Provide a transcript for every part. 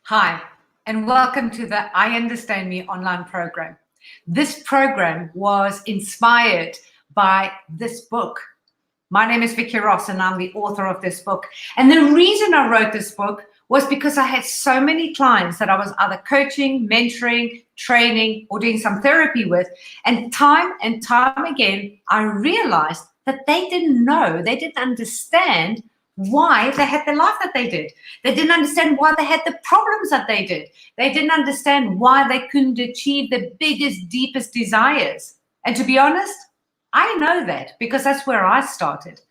Hi, and welcome to the I Understand Me online program. This program was inspired by this book. My name is Vicky Ross, and I'm the author of this book. And the reason I wrote this book was because I had so many clients that I was either coaching, mentoring, training, or doing some therapy with. And time again, I realized that they didn't know, they didn't understand why they had the life that they did. They didn't understand why they had the problems that they did. They didn't understand why they couldn't achieve the biggest, deepest desires. And to be honest, I know that because that's where I started.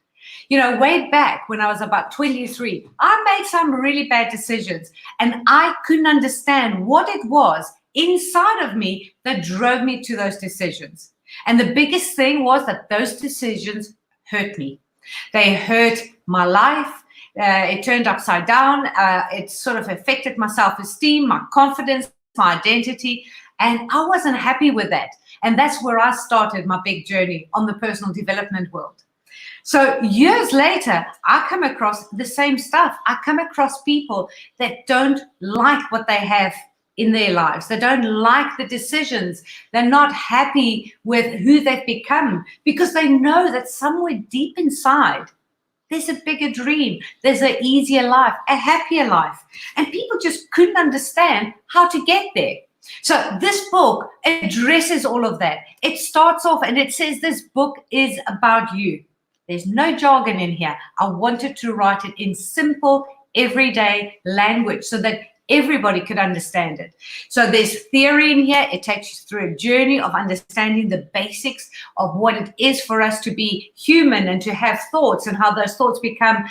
You know, way back when I was about 23, I made some really bad decisions and I couldn't understand what it was inside of me that drove me to those decisions. And the biggest thing was that those decisions hurt me. They hurt my life. It turned upside down. It sort of affected my self-esteem, my confidence, my identity, and I wasn't happy with that. And that's where I started my big journey on the personal development world. So years later, I come across the same stuff. I come across people that don't like what they have in their lives. They don't like the decisions. They're not happy with who they've become because they know that somewhere deep inside, there's a bigger dream. There's an easier life, a happier life. And people just couldn't understand how to get there. So this book addresses all of that. It starts off and it says this book is about you. There's no jargon in here. I wanted to write it in simple, everyday language so that everybody could understand it. So there's theory in here. It takes you through a journey of understanding the basics of what it is for us to be human and to have thoughts and how those thoughts become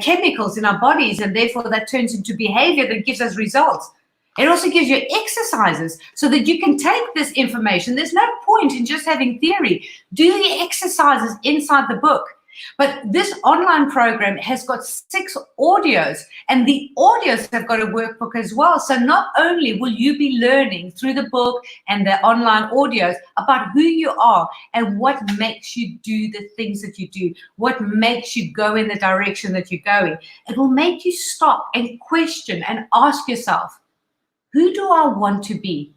chemicals in our bodies, and therefore that turns into behavior that gives us results. It also gives you exercises so that you can take this information. There's no point in just having theory. Do the exercises inside the book. But this online program has got 6 audios, and the audios have got a workbook as well. So not only will you be learning through the book and the online audios about who you are and what makes you do the things that you do, what makes you go in the direction that you're going, it will make you stop and question and ask yourself, who do I want to be?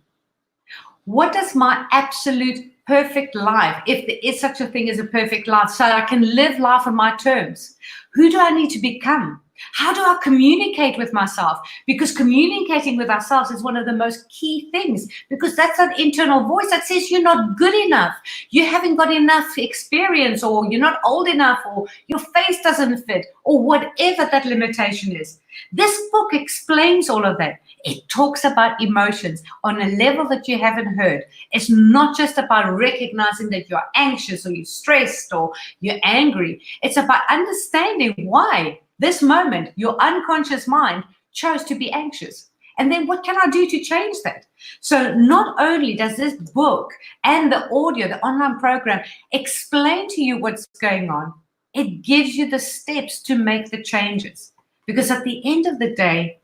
What does my absolute perfect life, if there is such a thing as a perfect life, so I can live life on my terms? Who do I need to become? How do I communicate with myself? Because communicating with ourselves is one of the most key things, because that's that internal voice that says you're not good enough, you haven't got enough experience, or you're not old enough, or your face doesn't fit, or whatever that limitation is. This book explains all of that. It talks about emotions on a level that you haven't heard. It's not just about recognizing that you're anxious or you're stressed or you're angry. It's about understanding why this moment, your unconscious mind chose to be anxious. And then what can I do to change that? So not only does this book and the audio, the online program, explain to you what's going on, it gives you the steps to make the changes. Because at the end of the day,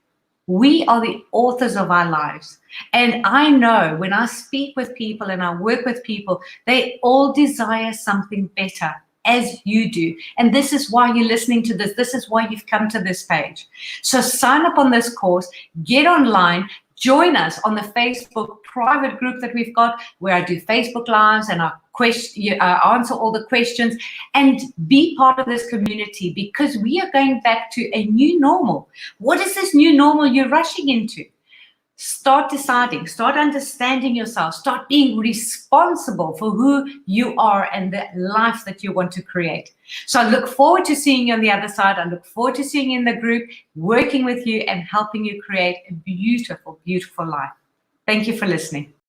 we are the authors of our lives. And I know when I speak with people and I work with people, they all desire something better, as you do. And this is why you're listening to this. This is why you've come to this page. So sign up on this course, get online, join us on the Facebook private group that we've got, where I do Facebook Lives and I answer all the questions, and be part of this community, because we are going back to a new normal. What is this new normal you're rushing into? Start deciding, start understanding yourself, start being responsible for who you are and the life that you want to create. So I look forward to seeing you on the other side. I look forward to seeing you in the group, working with you and helping you create a beautiful, beautiful life. Thank you for listening.